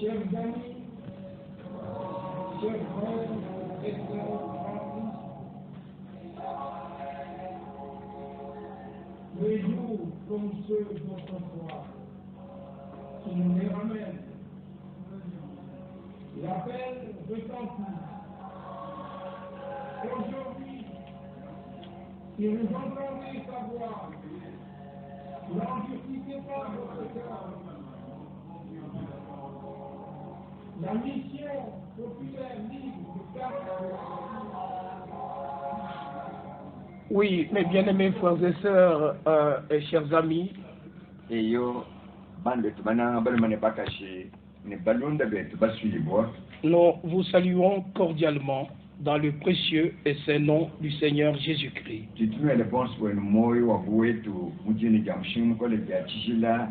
Chers amis, chers frères et sœurs en Christ, les jours comme ceux d'autrefois qui nous les ramènent. L'appel retentit. Aujourd'hui, si vous entendez sa voix, n'endurcissez pas votre cœur. La mission populaire libre de Caracas. Oui, mes bien-aimés frères et sœurs et chers amis, et yo bande tubana bali mane bakashi ne balunda betu basuyibwa. nous vous saluons cordialement dans le précieux et saint nom du Seigneur Jésus-Christ. Titumia le bonse wa moyo wa wetu mujini jamshimu kole ya chishila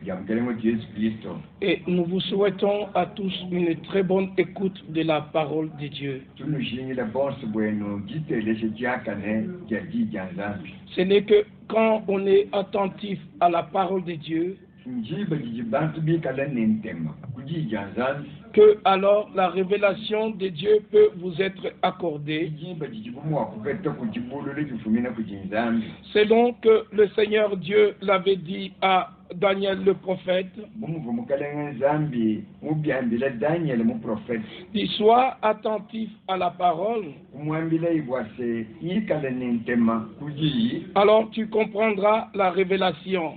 jamkelemo Jésus Christ. Et nous vous souhaitons à tous une très bonne écoute de la parole de Dieu. Tunu jingi le bonse bueno gitele se diakane jadi janzambi. Ce n'est que quand on est attentif à la parole de Dieu que alors la révélation de Dieu peut vous être accordée, selon que le Seigneur Dieu l'avait dit à Daniel le prophète. Il soit attentif à la parole, alors tu comprendras la révélation.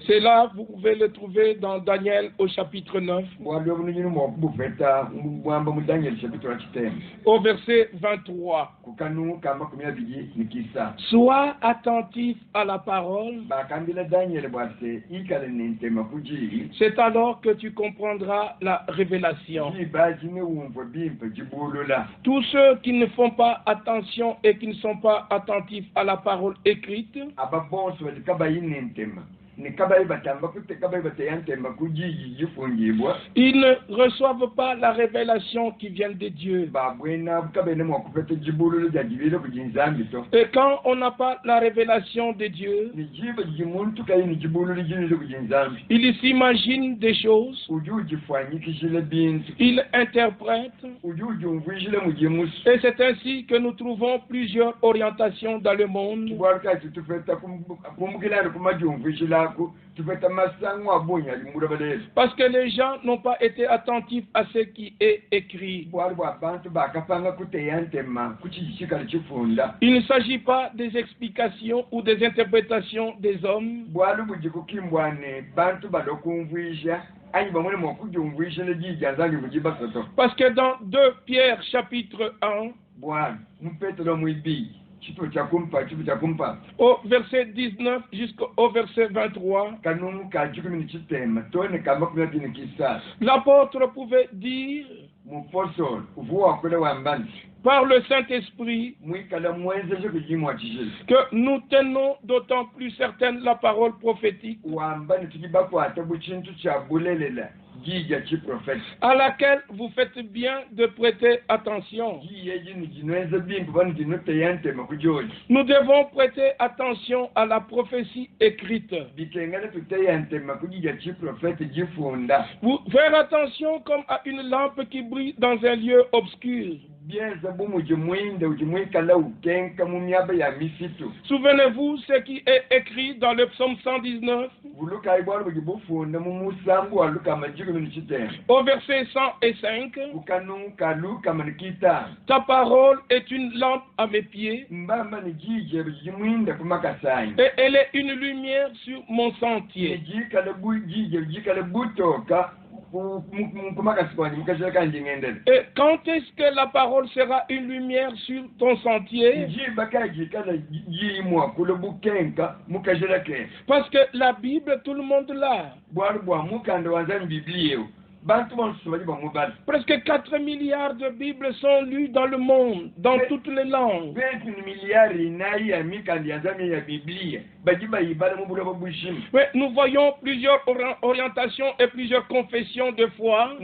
Cela, vous pouvez le trouver dans Daniel au chapitre 9, au verset 23. Sois attentif à la parole, c'est alors que tu comprendras la révélation. Tous ceux qui ne font pas attention et qui ne sont pas attentifs à la parole écrite, ils ne reçoivent pas la révélation qui vient de Dieu. Et quand on n'a pas la révélation de Dieu, il s'imagine des choses, il interprète, et c'est ainsi que nous trouvons plusieurs orientations dans le monde. Parce que les gens n'ont pas été attentifs à ce qui est écrit. Il ne s'agit pas des explications ou des interprétations des hommes. Parce que dans 2 Pierre chapitre 1, au verset 19 jusqu'au verset 23, l'apôtre pouvait dire par le Saint-Esprit que nous tenons d'autant plus certaine la parole prophétique à laquelle vous faites bien de prêter attention. Nous devons prêter attention à la prophétie écrite. Faire attention comme à une lampe qui brille dans un lieu obscur. Souvenez-vous ce qui est écrit dans le psaume 119 au verset 105. Ta parole est une lampe à mes pieds et elle est une lumière sur mon sentier. Et quand est-ce que la parole sera une lumière sur ton sentier? Parce que la Bible, tout le monde l'a. Presque 4 milliards de Bibles sont lues dans le monde, dans toutes les langues. Mais nous voyons plusieurs orientations et plusieurs confessions de foi.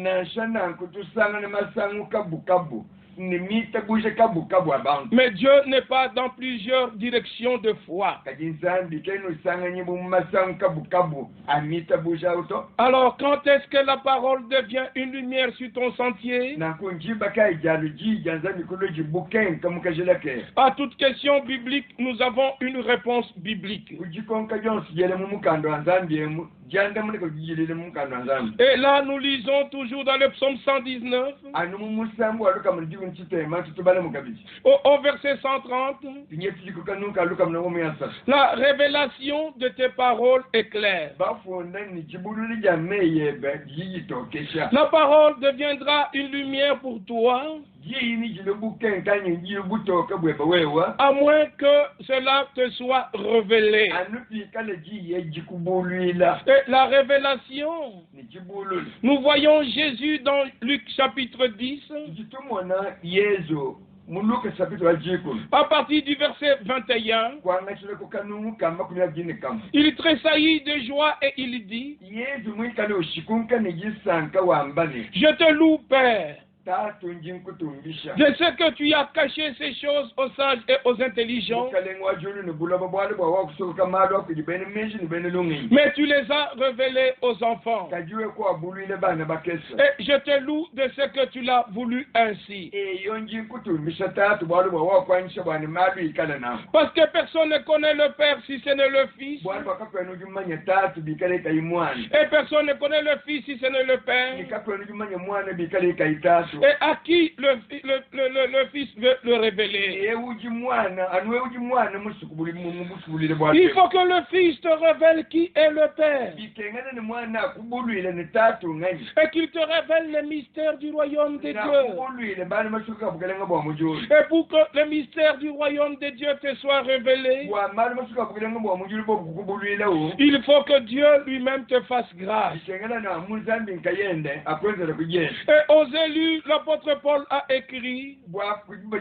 nimita buje kabu kabu abantu Mais Dieu n'est pas dans plusieurs directions de foi. kajinsambi kenu sanga nyibu masangu kabu kabu amita buje auto Alors, quand est-ce que la parole devient une lumière sur ton sentier? na kunjiba kai jalu ji janza mikolo jibuken kamukajelake À toute question biblique, nous avons une réponse biblique. ujikonka jonsi jele mumukando anzambi emu janda muneko jilele mumukando anzambi Et là, nous lisons toujours dans le psaume 119, anu mumusambu aluka mundigu nchitema tutubale mukabiji au verset 130, pinye tujikukanuka aluka mnagomu yasa la révélation de tes paroles est claire. bafunda ni chibululi jameyebe jiyitokesha La parole deviendra une lumière pour toi, jini jilobuken kanyi jilobutoka bweba wewa à moins que cela te soit révélé. anupi kale jiye jikubulwila Et la révélation, ni chibululi nous voyons Jésus dans Luc chapitre 10, jitumona yezo muluka chapitre jikulu à partir du verset 21. kwanga chileko kanungu kamba kunya jini kamba Il tressaillit de joie et il dit, yezu mwikale ushikunka ni jisanka wambani je te loue, Père, tatu njinkutumbisha de ce que tu as caché ces choses aux sages et aux intelligents, mukalengwa julu ni bulaba bwali bwa wakusoka madu akujibene meji ni bene lungi mais tu les as révélés aux enfants. kajiwe kwa bulwile bana bakesa Et je te loue de ce que tu l'as voulu ainsi. eyo njinkutumbisha tatu bwali bwa wakwanisha bwani madu ikale na Parce que personne ne connaît le Père si ce n'est le Fils, bwali bwakakwenu jumanya tatu bikale kai mwana et personne ne connaît le Fils si ce n'est le Père, nikakwenu jumanya mwana bikale kai tatu et à qui le Fils veut le révéler. ewuji mwana anuweuji mwana musukubulile bwali Il faut que le Fils te révèle qui est le Père, bikengana ni mwana akubulwile ni tatu ngani et qu'il te révèle les mystères du royaume de Dieu. nakubulwile bani masuka bukelenga bwa mujulu Et pour que le mystère du royaume de Dieu te soit révélé, bwa mali masuka bukelenga bwa mujulu bo kukubulwilewo il faut que Dieu lui-même te fasse grâce. bikengana na muzambi nkayende akwenzela kugenda Et aux élus, l'apôtre Paul a écrit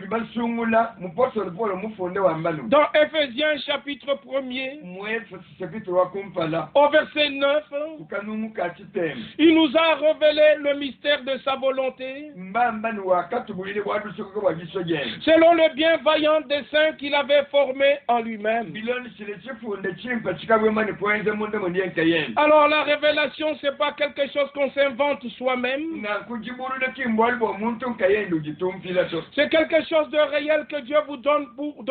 basungula mupostoli Paulo mufunde wambano dans Éphésiens chapitre 1er, muefeso chapitre wakumpala au verset 9, kukanungu ka chitema il nous a révélé le mystère de sa volonté, mbambani wakatubulile bwadusokoka bwajiso jene selon le bienveillant dessein qu'il avait formé en lui-même. biloni chile chifunde chimpa chikabwemani poenze munde mundiyenkayende Alors la révélation, c'est pas quelque chose qu'on s'invente soi-même, na kujibulule kimbwali bwa muntu nkayende ujitumpila to c'est quelque chose de réel que Dieu vous donne pour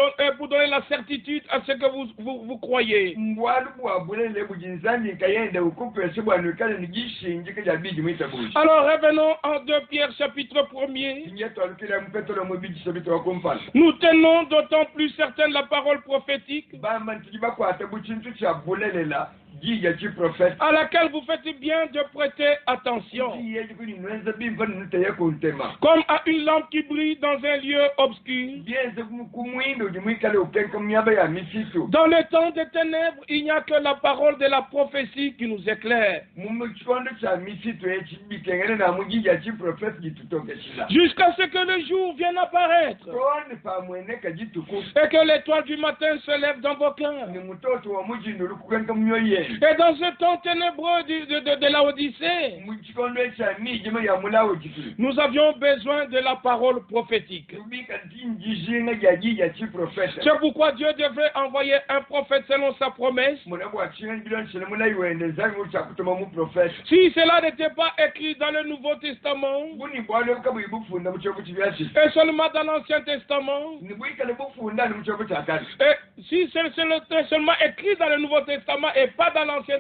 donner la certitude à ce que vous croyez. mbwali bwabulele bujinzambi nkayende ukupese bwanukale nigishinjike jabiji mwitabuji Alors revenons en 2 Pierre chapitre 1er. inyetwalukile mpetolo mubiji chapitre wakumpala Nous tenons d'autant plus certaine la parole prophétique bamba ntijibakwata buchintu chabulelela jija chiprofeta à laquelle vous faites bien de prêter attention, jiye jikuninwenza bimva ninuteye kuntema comme à une lampe qui brille dans un lieu obscur. bienze kumwindo jimwikale ukenka myaba ya misitu Dans le temps des ténèbres, il n'y a que la parole de la prophétie qui nous éclaire, mumukikondo cha misitu echibikengene na mujija chiprofeta jitutokeshila jusqu'à ce que le jour vienne apparaître toni pamweneka jitukufu et que l'étoile du matin se lève dans vos cœurs. ni mutoto wa mujindu lukukenka myoyeni Et dans ce temps ténébreux de la Odyssée, mukikondo cha mijima ya mulawo jikulu nous avions besoin de la parole prophétique. tubika tinjijinga jajija chiprofeta C'est pourquoi Dieu devait envoyer un prophète selon sa promesse. munabwachinga biloni chile mulayiwendezangi uchakutuma muprofeta Si cela n'était pas écrit dans le Nouveau Testament, buni bwali bukabwi bufunda muchobo chibyachi et seulement dans l'Ancien Testament, ni bwikale bufunda ni muchobo cha kale et si c'est seulement écrit dans le Nouveau Testament et pas dans l'Ancien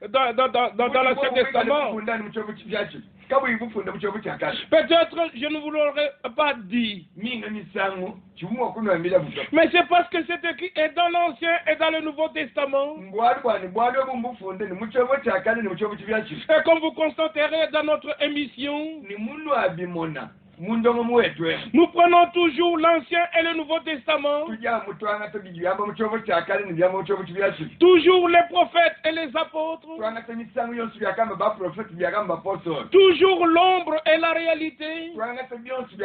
l'Ancien Testament, bufunda ni muchobo chibyachi kabwi bufunda muchobo cha kale peut-être je ne vous l'aurais pas dit. minga misango chimuwa kunwambila buto Mais c'est parce que c'est écrit et dans l'Ancien et dans le Nouveau Testament. ngwali kwani bwali bumbufunde ni muchobo cha kale ni muchobo chibyachi Et comme vous constaterez dans notre émission, ni mundu abimona mundongo muwetwe nous prenons toujours l'Ancien et le Nouveau Testament, tuja mutwanga tobijiyamba muchobo cha kale ni byamba muchobo chibyachi toujours les prophètes et les apôtres, twanga temisango yonse byakamba baprofeti byakamba apostoli toujours l'ombre et la réalité. twanga tebyonse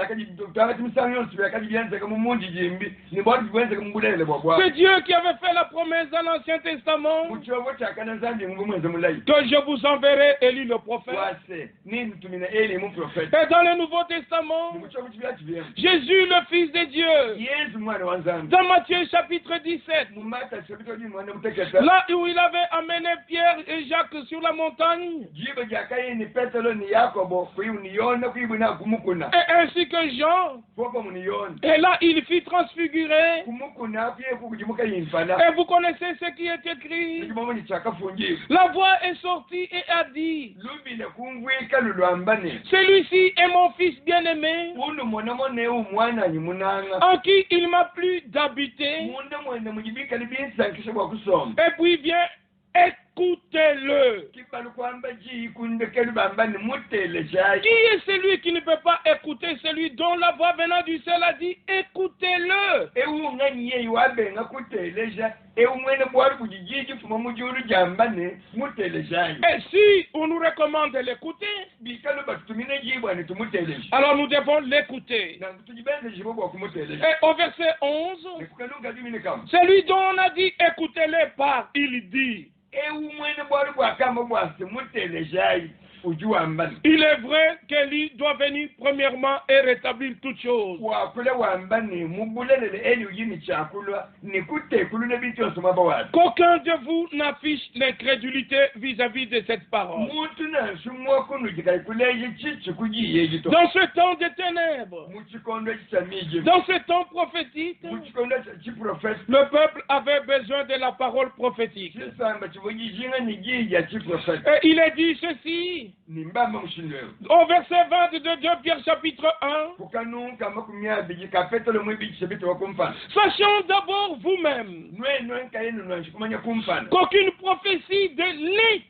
twanga temisango yonse byakali byenzeka mumunji jimbi ni bwali bwenzeka mubulele bwabwa C'est Dieu qui avait fait la promesse dans l'Ancien Testament muchobo cha kale nzambi ngumwenze mulayi que je vous enverrai Élie le prophète. wase nini tumina eli muprofeti Et dans le Nouveau Testament, Testament, mucho muchibya kibyemu Jésus, le Fils de Dieu, yesu mwana wa nzambe dans Matthieu chapitre 17, mumata sebito di mwana muteketa là où il avait amené Pierre et Jacques sur la montagne, jibe jakaye ni petero ni yakobo kuyuniona kuyibuna kumukuna et ainsi que Jean, poko muniyona et là il fit transfigurer. kumukuna kuye kukujimuka yimfana Et vous connaissez ce qui est écrit. ikimomo ni chakafungi La voix est sortie et a dit, lubile kungwika lulwambane celui-ci est mon fils bien-aimé, unu monamo ne umwana ni munanga en qui il m'a plu d'habiter. munda mwene mujibika libinsankisha kwa kusoma Et puis vient, écoutez-le. kibalu kwamba jikundeke lubambane mutele shayi Qui est celui qui ne peut pas écouter celui dont la voix venant du ciel a dit, écoutez-le. ewung'anyiye iwabenga kuteleja ewumwene bwali kujijiji fuma mujulu jambane mutelejayi Et si on nous recommande de l'écouter, bikalu batutumine jibwane tumuteleja alors nous devons l'écouter. nangu tujibenze jibo bwa kumuteleja Et au verset 11, nekukaluga dimine kama celui dont on a dit, écoutez-le par, il dit, ewumwene bwali bwakama bwase mutelejayi ujuwambane il est vrai qu'Élie doit venir premièrement et rétablir toutes choses. wakule wambane mubulelele eli uyini chakulwa nikutekulule bityonso mwabawati Qu'aucun de vous n'affiche l'incrédulité vis-à-vis de cette parole. muntu nansumwa kunujikaikuleje chichi kujiyejito Dans ce temps de ténèbres, muchikondo chichamije dans ce temps prophétique, muchikondo chiprofeti le peuple avait besoin de la parole prophétique. chisamba chivojijinga nijija chiprofeti Et il est dit ceci, nimbamba mushindwewo au verset 20 de 2 Pierre chapitre 1, kukanuka makumi abiri kapetolo mwibicisha bitowa kumfana sachant d'abord vous-même nwenkaenu nwanshikumanya kumfana qu'aucune prophétie de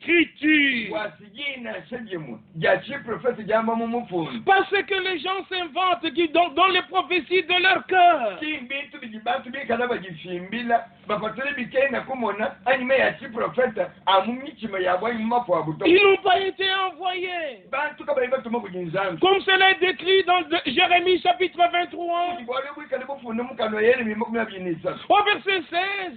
l'écriture, wasigina shejemu ja chiprofeti jamba mumufunu parce que les gens s'inventent qui dans les prophéties de leur cœur. chimbintu bijibantu bikala bajifimbila bapatole bikenda kumona anyuma ya chiprofeta amumichima yabwa imumafu abuto Ils n'ont pas été envoyés. bantu kabali batuma kujinzambi Comme cela est décrit dans Jérémie chapitre 23, bwali bwikali bufuna mukano yeremi makumi abiri n'isatu au verset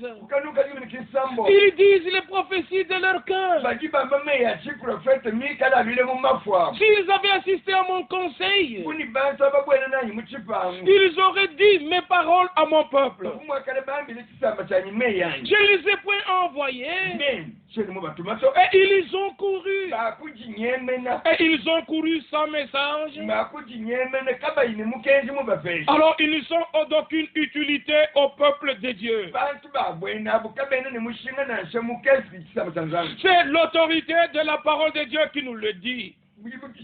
16, kukanuka limini kisambo ils disent les prophéties de leur cœur. bajibamba meya chiprofeta mikala abile mumafu abo S'ils avaient assisté à mon conseil, kuni bantu ababwena nanyi muchipangu ils auraient dit mes paroles à mon peuple. umwakale bambile chisamba chanyi meyanyi Je ne les ai point envoyés. men cheni mubatumato Et ils ont couru. bakujinyemena Et ils ont couru sans message. bakujinyemena kabayini mukenzi mubafeshi Alors ils ne sont d'aucune utilité au peuple de Dieu. bantu babwena abo kabene nimushinga nanshe mukezi chisamba chanzangu C'est l'autorité de la parole de Dieu qui nous le dit.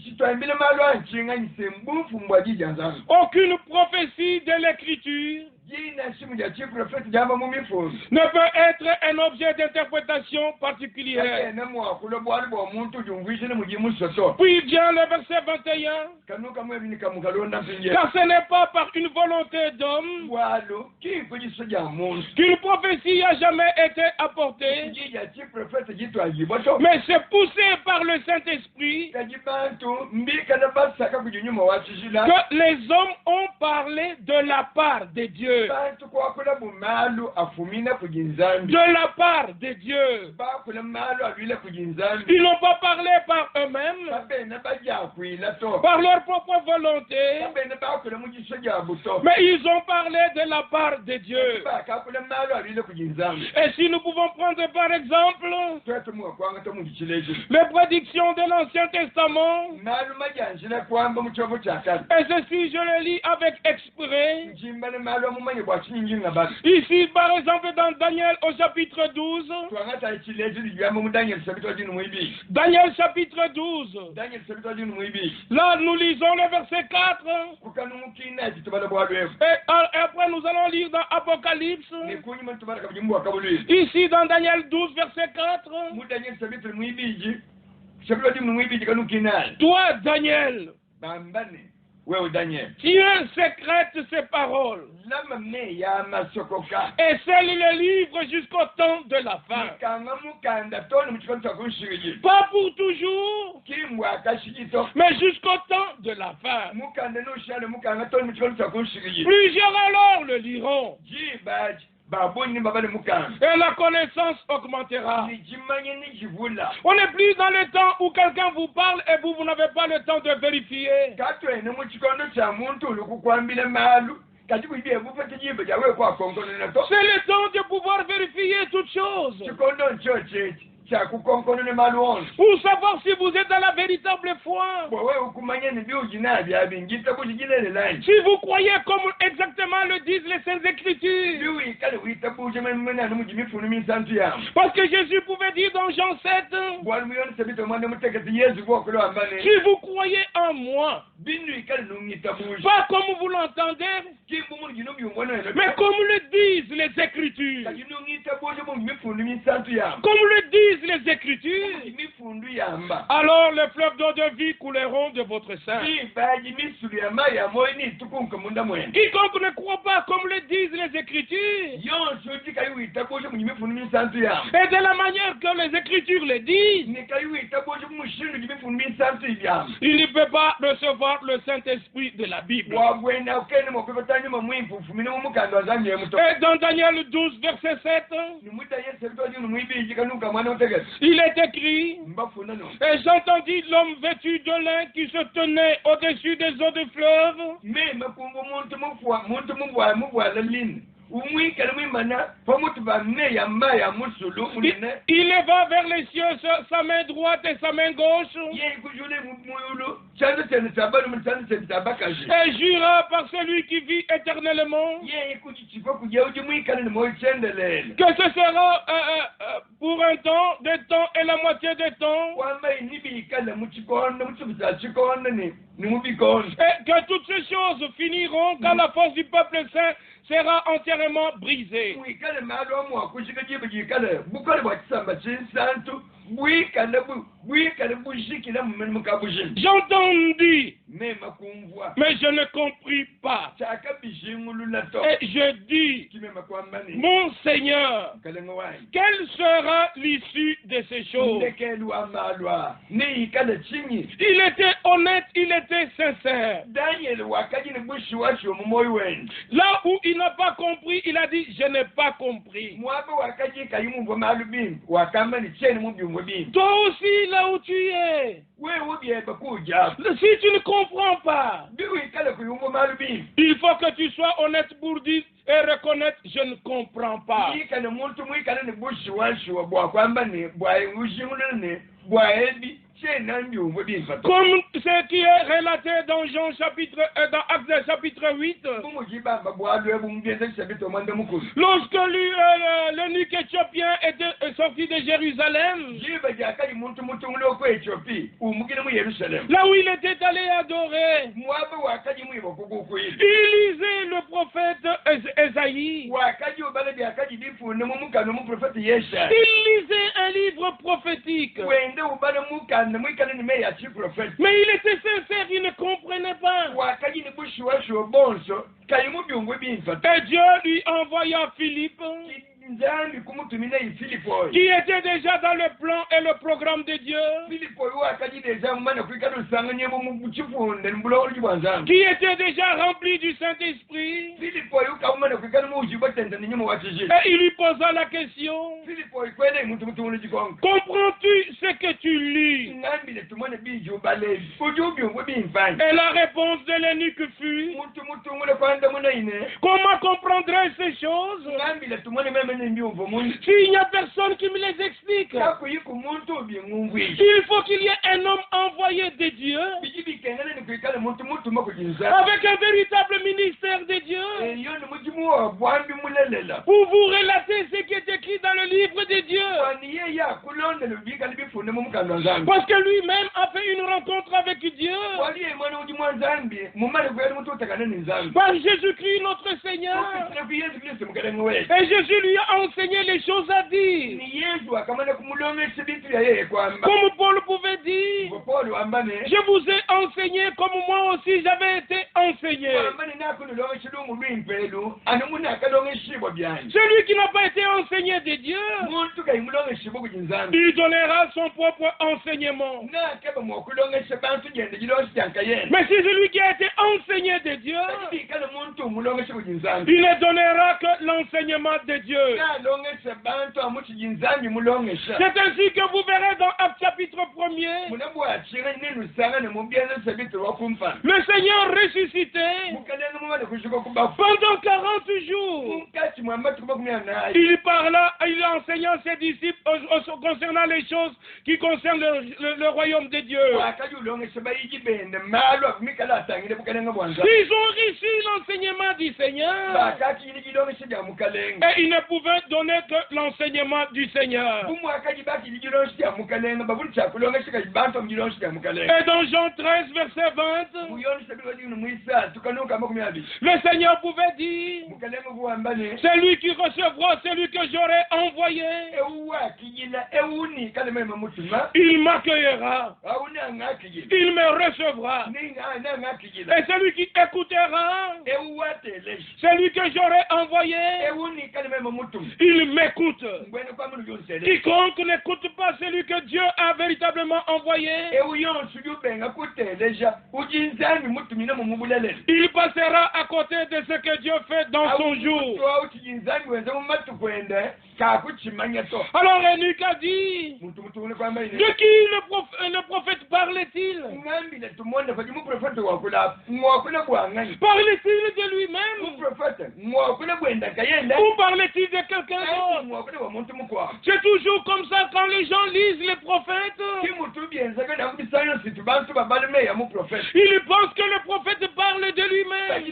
chitwambile malwa nshinga nyisembufu mbwajijanzangu Aucune prophétie de l'écriture jina shimu ja chiprofeti jamba mumifunu ne peut être un objet d'interprétation particulière. kakene mwakulo bwali bwa muntu jumvishile mujimusoto Puis vient le verset 21, kanuka mwebini kamukalonda mpinje car ce n'est pas par une volonté d'homme bwalo kifo jiso ja muntu qu'une prophétie a jamais été apportée, jija chiprofeti jitwajiboto mais c'est poussé par le Saint-Esprit kaji bantu mbikana basaka kujinyuma wachishila que les hommes ont parlé de la part de Dieu. bantu kwakula bumalu afumina kujinzambi De la part de Dieu. bakula malu abile kujinzambi Ils n'ont pas parlé par eux-mêmes, babene bajakwila to par leur propre volonté, babene bakula mujiso ja buto mais ils ont parlé de la part de Dieu. bakakula malu abile kujinzambi Et si nous pouvons prendre par exemple twete mwakwanga tomujichileji les prédictions de l'Ancien Testament, malu majanjile kwamba muchovo chakati et ceci je le lis avec exprès. njimbane malu amumanye bwachinyinga basi Ici par exemple dans Daniel au chapitre 12, twangata ichileji lijamba mu Daniel sabitwa jinu muibi Daniel chapitre 12, Daniel sabitwa jinu muibi là nous lisons le verset 4, kukanumukina chitubala bwalwefu et après nous allons lire dans Apocalypse, nikunyuma tubala kabujimbu wakabulwefu ici dans Daniel 12 verset 4, mu Daniel sabitwa muibiji sabitwa jinu muibiji kanukinali toi Daniel, bambane wewe Daniel tiens secrète ces paroles lama me ya masokoka et scelle les livres jusqu'au temps de la fin. mukanga mukanda toni muchikono chakunshiriji Pas pour toujours, kimbwa akashijito mais jusqu'au temps de la fin. mukanda noshale mukanga toni muchikono chakunshiriji Plusieurs alors le liront. jibaji baboni babale mukanga et la connaissance augmentera. nijimanye nijivula On n'est plus dans le temps où quelqu'un vous parle et vous n'avez pas le temps de vérifier. katwene mukikondo kya muntu olukukwambira maalu kati kuibye bufete jimbe jawe kwa konkonera to C'est le temps de pouvoir vérifier toutes choses. kikondo ncho cheti kya kukonkonera maalu onse Pour savoir si vous êtes dans la véritable foi. bwewe ukumanya nebyogina byabingita bukiginerelani Si vous croyez comme exactement le disent les Saintes Écritures. biwikale wita buje menani mujimifunu misantu yamu Parce que Jésus pouvait dire dans Jean 7, bwali muyonesa bito omwana mutegeti yesu gwokulwambane si vous croyez en moi, binu ikale nungita buje pas comme vous l'entendez, kimbumu gino byumbonene mais comme le disent les Écritures. kati nungita buje mujimifundu misantu yamu Comme le disent les Écritures, imifundu yamba alors les fleuves d'eau de vie couleront de votre sein. ibaji misulu yamayi amoyi nitukunka munda mwene Quiconque ne croit pas comme le disent les Écritures, yonse utikayiwita buje mujimifundu misantu yamu et de la manière que les Écritures le disent, nikayiwita buje mushindu jimifundu misantu ibyamu il ne peut pas recevoir le Saint-Esprit de la Bible. wagwena ukene mokwebatanyuma mwimfufumine mumukanda wazamye muto Et dans Daniel 12, verset 7, nimuta yesu ebitoji numwibiji kanuka mwana utegesi il est écrit, mbafuna no et j'entendis l'homme vêtu de lin qui se tenait au-dessus des eaux de fleuve, meme kumva muntu mubwala lini umwikale mwimana pamutu bameya mbaya musulu munene il leva vers les cieux sa main droite et sa main gauche, ye ikujule muyulu chanzo chene chabali mu chanzo chene chabakaji et jura par celui qui vit éternellement ye ikuchichiko kuja uji mwikale ni moyo chendelele que ce sera pour un temps, des temps et la moitié des temps, kwamba inibikale muchikondo muchibuza chikondo ni mubikondo et que toutes ces choses finiront quand la force du peuple saint sera entièrement brisée. mwikale malo mwa kushika jibu jikale bukale bwa chisamba chinsantu bwikale bushikila mumene mukabujini J'entendis, mema kumvwa mais je ne compris pas. chaka bishingulula to Et je dis, kimema kwambani mon Seigneur, kalengo wani quelle sera l'issue de ces choses? ndekelwa malwa neikale chinyi Il était honnête, il était sincère. Daniel wakajini bushi wacho mumoyi wenu Là où il n'a pas compris, il a dit, je n'ai pas compris. mwabe wakaji kayimumvo malu bimbi wakambani cheni mubyumvo bimbi Toi aussi, là où tu es, wewe byeba kuja si tu ne comprends pas, biwikale kuyumvo malu bimbi il faut que tu sois honnête pour dire et reconnaître, je ne comprends pas. yikale muntu mwikale ni bushi wacho bwakwambani bwayushingulane bwaebi cheni nambyumvo bimbi Comme ce qui est relaté dans Jean chapitre, dans Actes chapitre 8, mumujibamba bwalwe bumgenze chabito mwande mukulu lorsque l'eunuque éthiopien était sorti de Jérusalem, jiba jakali muntu mutungule okwe Ethiopia umugire mu Yerusalemu là où il était allé adorer, mwabe wakaji mwibo kukukwili il lisait le prophète Esaïe. wakaji ubale byakaji bifune mu mukano mu profeti Yesaya Il lisait un livre prophétique. wende ubale mukano mwikane ni meya chi profeti Mais il était sincère, il ne comprenait pas. wakaji ni bushwasho bonso kayimu byungwe bimfa Et Dieu lui envoya Philippe, nzambi kumutumina Filipo qui était déjà dans le plan et le programme de Dieu, Filipo wakaji deja mumana kwikana usanganye mu chifunde mbulo libwanzambi qui était déjà rempli du Saint-Esprit. Filipo ukamana kwikana mu ujiba tenda ni nyuma watiji Et il lui posa la question, Filipo ikwele muntu mutungule jikonga comprends-tu ce que tu lis? ngambile tumone biji ubale ujubyungwe bimfanye Et la réponse de l'eunuque fut, muntu mutungule kwanda munaine comment comprendrais ces choses ngambile tumone meme nimbyumvo mundu s'il n'y a personne qui me les explique? kakuyiku muntu byengungwi Il faut qu'il y ait un homme envoyé de Dieu biji bikengele ni kwikale muntu mutuma kujinza avec un véritable ministère de Dieu iyo ni mujimu wa bwambi mulelela pour vous relater ce qui est écrit dans le livre de Dieu. kwani ye yakulondela bikale bifune mu mukano nzambi Parce que lui-même a fait une rencontre avec Dieu. wali ye mwana ujimu wa nzambi mumale kweli mutu utakane ni nzambi Par Jésus-Christ notre Seigneur. ukisina ku Yesu Kristo mukalengo wetu Et Jésus lui a enseigné les choses à dire. ni Yesu akamana kumulomesa bitu ya yeye kwamba Comme Paul pouvait dire, Paul wambane je vous ai enseigné comme moi aussi j'avais été enseigné. Celui qui n'a pas été enseigné de Dieu, il donnera son propre enseignement. Mais si celui qui a été enseigné de Dieu, il ne donnera que l'enseignement de Dieu. C'est ainsi que vous verrez dans Actes chapitre 1er, le Seigneur ressuscité, pendant 40 jours, il enseigna ses disciples concernant les choses qui concernent le royaume de Dieu. Ils ont reçu l'enseignement du Seigneur et ils ne pouvaient donner que l'enseignement du Seigneur. Et dans Jean 13, verset 20, le Seigneur pouvait dire, celui qui recevra, celui que j'aurai envoyé, il m'accueillera, il me recevra. Et celui qui écoutera, celui que j'aurai envoyé, il m'écoute. Quiconque n'écoute pas celui que Dieu a véritablement envoyé, il passera à côté de ce que Dieu fait dans son jour. Alors Enoch a dit, de qui le prophète parlait-il? Parlait-il de lui-même? Ou parlait-il de quelqu'un d'autre? C'est toujours comme ça quand les gens lisent les prophètes. Ils pensent que le prophète parle de lui-même.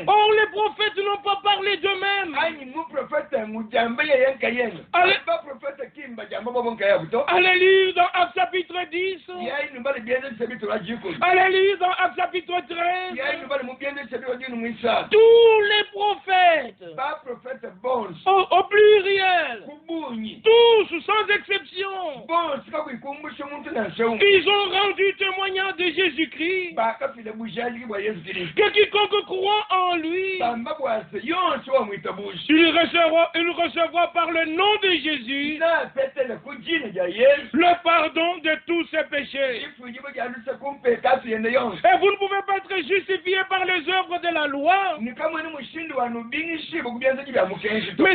Or les prophètes n'ont pas parlé d'eux-mêmes. Allez lire dans Actes chapitre 10. Allez lire dans Actes chapitre 13. Tous les prophètes, au pluriel, tous sans exception, ils ont rendu témoignage de Jésus-Christ. Que quiconque croit en lui, il recevra par le nom de Jésus le pardon de tous ses péchés. Et vous ne pouvez pas être justifié par les œuvres de la loi, mais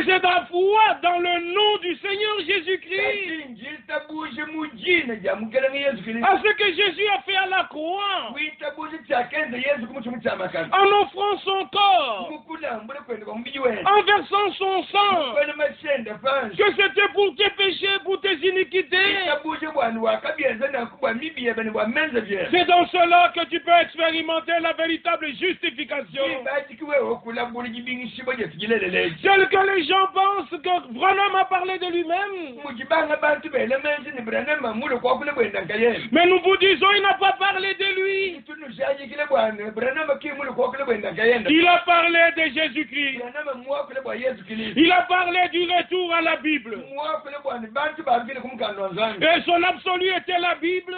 c'est la foi dans le nom du Seigneur Jésus-Christ. À ce que Jésus a fait à la croix, en offrant son corps, en versant son sang, que c'était pour tes péchés, pour tes iniquités. C'est dans cela que tu peux expérimenter la véritable justification. Tel que les gens pensent que Branham a parlé de lui-même. Mais nous vous disons, il n'a pas parlé de lui. Il a parlé de Jésus-Christ. Il a parlé du retour à la Bible. Et son absolu était la Bible.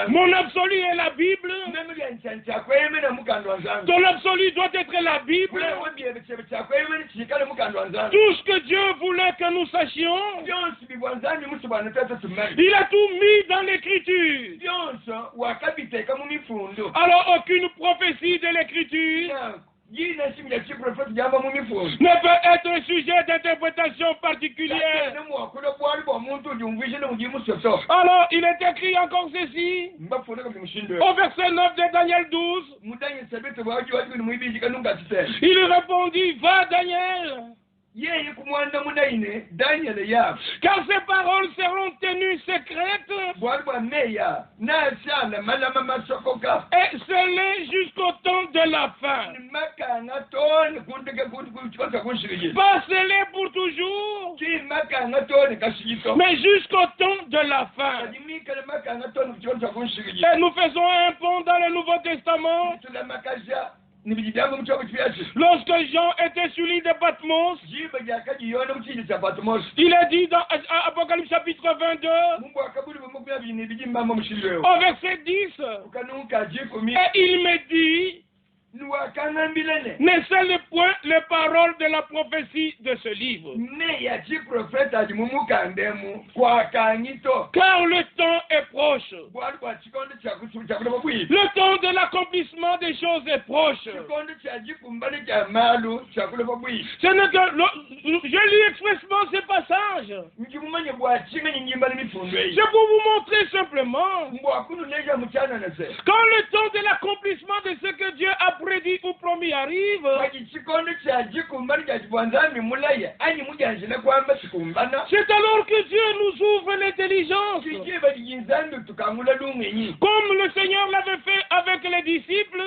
Mon absolu est la Bible. Ton absolu doit être la Bible. Tout ce que Dieu voulait que nous sachions, il a tout mis dans l'Écriture. Alors aucune prophétie de l'Écriture ne peut être un sujet d'interprétation particulière. Alors, il est écrit encore ceci, au verset 9 de Daniel 12, il répondit, va Daniel, car ces paroles seront tenues secrètes et scellées jusqu'au temps de la fin. Pas scellées pour toujours, mais jusqu'au temps de la fin. Et nous faisons un pont dans le Nouveau Testament Lorsque Jean était sur l'île de Patmos, il est dit dans Apocalypse chapitre 22, au verset 10, et il me dit, ne scelle point les paroles de la prophétie de ce livre. Car le temps est proche. Le temps de l'accomplissement des choses est proche. Ce n'est que je lis expressement ce passage. C'est pour vous montrer simplement quand le temps de l'accomplissement de ce que Dieu a prédit ou promis arrive, c'est alors que Dieu nous ouvre l'intelligence. Comme le Seigneur l'avait fait avec les disciples.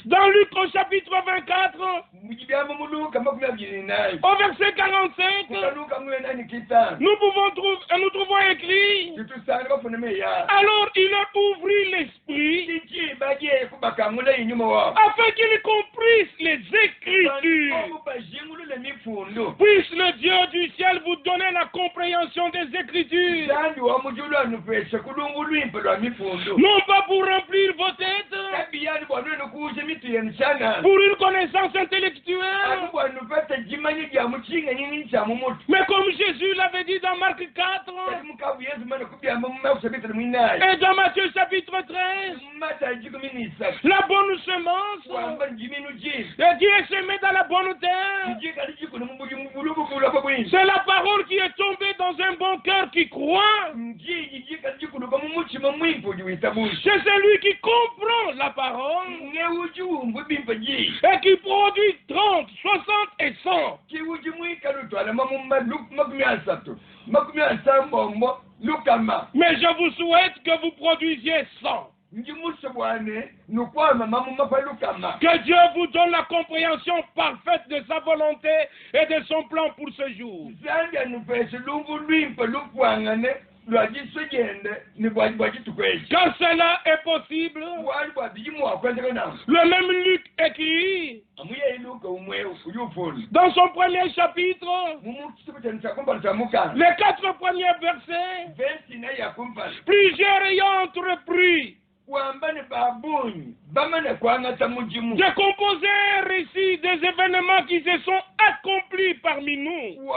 Dans Luc au chapitre 24, au verset 45, nous trouvons écrit, alors il a ouvert l'esprit afin qu'il comprisse les Écritures. Puisse le Dieu du ciel vous donner la compréhension des Écritures. Non pas pour remplir vos têtes, pour une connaissance intellectuelle, mais comme Jésus l'avait dit dans Marc 4 et dans Matthieu chapitre 13, la bonne semence qui est semée dans la bonne terre, c'est la parole qui est tombée dans un bon cœur qui croit. C'est celui qui comprend la parole et qui produit 30, 60 et 100. Mais je vous souhaite que vous produisiez 100. Que Dieu vous donne la compréhension parfaite de sa volonté et de son plan pour ce jour. Quand cela est possible, le même Luc écrit dans son premier chapitre, les 4 premiers versets, plusieurs ayant entrepris de composer un récit des événements qui se sont accomplis parmi nous.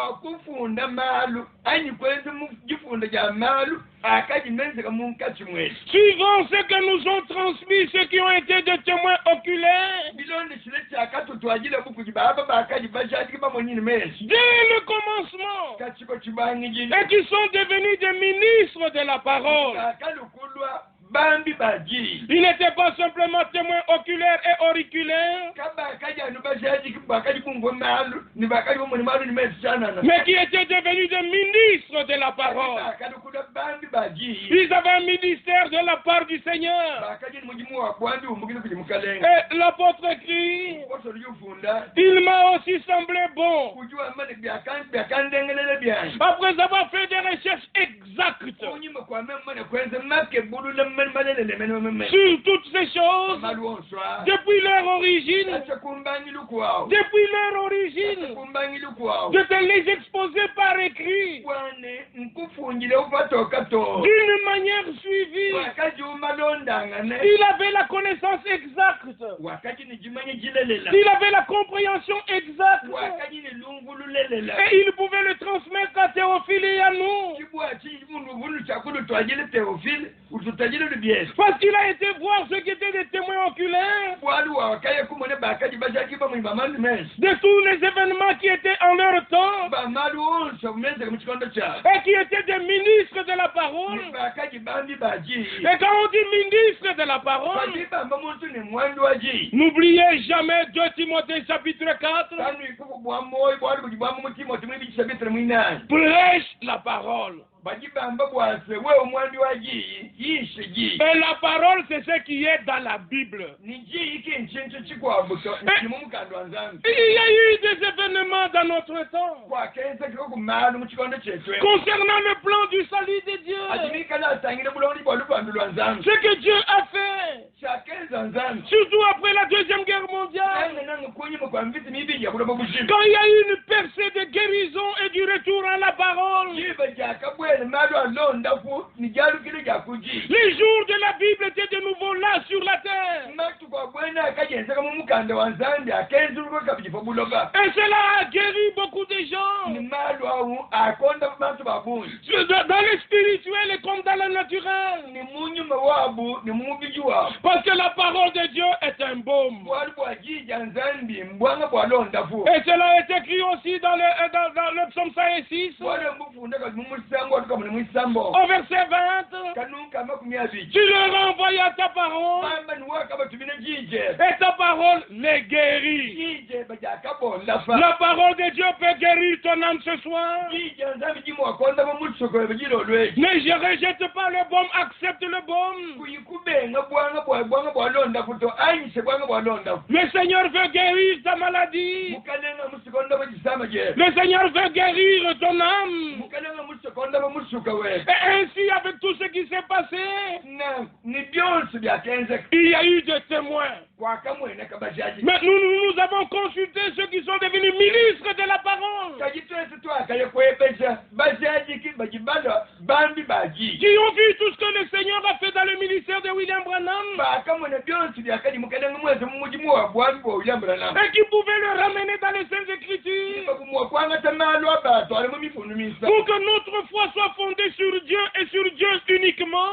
Suivant ce que nous ont transmis ceux qui ont été des témoins oculaires, dès le commencement, et qui sont devenus des ministres de la parole. Il n'était pas simplement témoin oculaire et auriculaire, mais qui étaient devenus des ministres de la parole. Ils avaient un ministère de la part du Seigneur. Et l'apôtre écrit, il m'a aussi semblé bon, après avoir fait des recherches exactes sur toutes ces choses, depuis leur origine, de te les exposer par écrit, d'une manière suivie. Il avait la connaissance exacte, il avait la compréhension exacte, et il pouvait le transmettre à Théophile et à nous. Parce qu'il a été voir ce qui était des témoins oculaires de tous les événements qui étaient en leur temps et qui étaient des ministres de la parole. Et quand on dit ministre de la parole, n'oubliez jamais 2 Timothée chapitre 4. Prêche la parole. Et la parole, c'est ce qui est dans la Bible. Il y a eu des événements dans notre temps concernant le plan du salut de Dieu. Ce que Dieu a fait, surtout après la Deuxième Guerre mondiale, quand il y a eu une percée de guérison et du retour à la parole. Les jours de la Bible étaient de nouveau là sur la terre. Et cela a guéri beaucoup de gens. Dans le spirituel et comme dans le naturel. Parce que la parole de Dieu est un baume. Et cela est écrit aussi dans le psaume 106. Au verset 20, tu leur as envoyé ta parole et ta parole les guérit. La parole de Dieu peut guérir ton âme ce soir. Ne rejette pas le baume, accepte le baume. Le Seigneur veut guérir ta maladie. Le Seigneur veut guérir ton âme. Et ainsi, avec tout ce qui s'est passé, il y a eu des témoins. Mais nous avons consulté ceux qui sont devenus ministres de la parole. Qui ont vu tout ce que le Seigneur a fait dans le ministère de William Branham. Et qui pouvaient le ramener dans les Saintes Écritures. Pour que notre foi soit fondée sur Dieu et sur Dieu uniquement.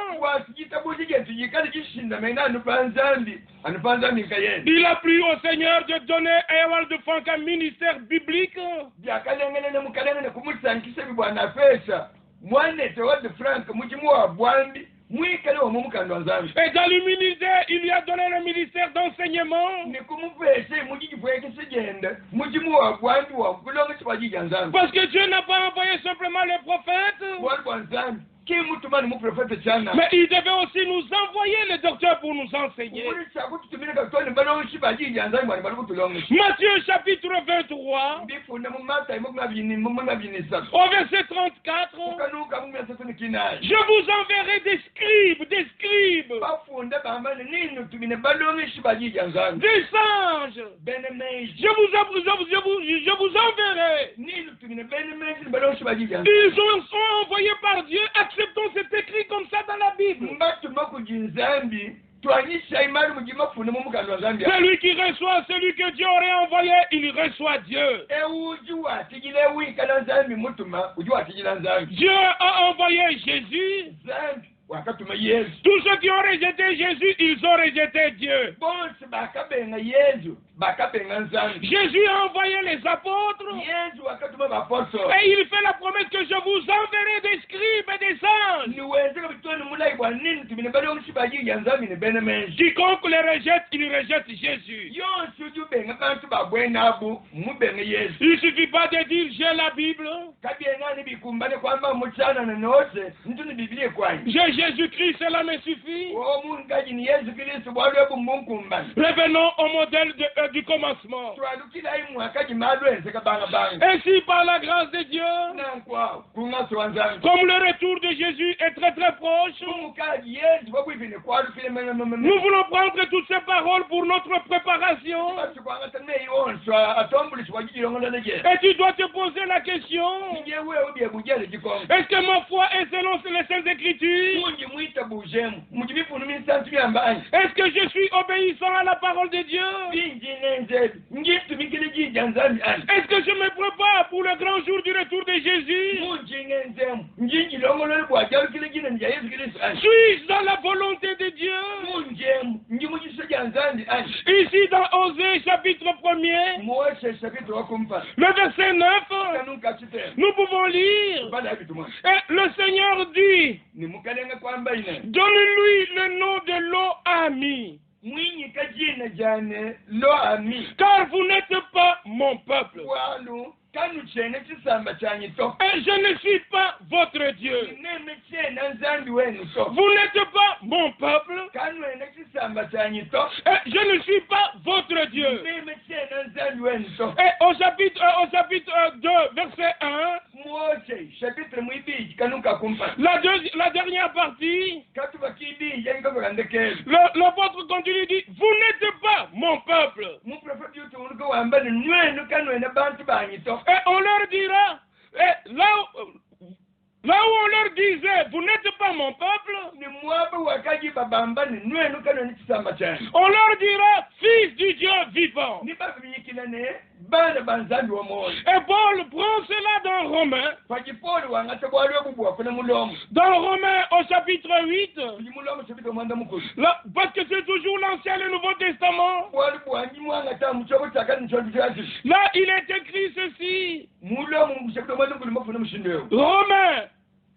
Il a plu au Seigneur de donner à Ewald Frank un ministère biblique. Et dans le ministère, il lui a donné le ministère d'enseignement. Parce que Dieu n'a pas envoyé simplement les prophètes. Mais il devait aussi nous envoyer les docteurs pour nous enseigner. Matthieu chapitre 23, au verset 34, je vous enverrai des scribes, des singes. Je vous enverrai. Ils sont envoyés par Dieu. Acceptons cet écrit comme ça dans la Bible. Celui qui reçoit celui que Dieu aurait envoyé, il reçoit Dieu. Dieu a envoyé Jésus. Tous ceux qui ont rejeté Jésus, ils ont rejeté Dieu. Jésus a envoyé les apôtres. Et il fait la promesse que je vous enverrai des scribes et des sages. Quiconque les rejette, il rejette Jésus. Il ne suffit pas de dire j'ai la Bible. J'ai Jésus-Christ, cela me suffit. Revenons au modèle du commencement. Ainsi, par la grâce de Dieu, comme le retour de Jésus est très très proche, nous voulons prendre toutes ces paroles pour notre préparation. Et tu dois te poser la question, est-ce que ma foi est selon les Saintes Écritures? Est-ce que je suis obéissant à la parole de Dieu? Est-ce que je me prépare pour le grand jour du retour de Jésus? Suis-je dans la volonté de Dieu? Ici dans Osée chapitre 1er, le verset 9, nous pouvons lire, et le Seigneur dit, donne-lui le nom de Lo-Ami. Car vous n'êtes pas mon peuple. kanu chene chisamba chanyito Et je ne suis pas votre Dieu. neme chene nzambi wenu to Vous n'êtes pas mon peuple. kanu ene chisamba chanyito Et je ne suis pas votre Dieu. neme chene nzambi wenu to Et au chapitre 2, verset 1, Mose chapitre mwibiji kanuka kumpa la dernière partie, katuba kibiji ngaba ndekele l'apôtre continue dit, vous n'êtes pas mon peuple. mu prophète yutu unuko wambane nwenu kanu ene bantu banyito Et on leur dira, et là où on leur disait, vous n'êtes pas mon peuple, ni mwaba wakaji babambane nwenu kanu ene chisamba chani on leur dira, fils du Dieu vivant. ni babinyikilane bana banzambi wa moyo Et Paul prend cela dans Romains. pachipoli wangate bwali obubwa kuna mulomo Dans Romains au chapitre 8, kuli mulomo chapita mwanda mukulu là, parce que c'est toujours l'Ancien et le Nouveau Testament. bwali bwanyi mwangata muchobo chakani nchondo chasi Là, il est écrit ceci. mulomo chapita mwanda mukulu mafuna mushindeo Romains,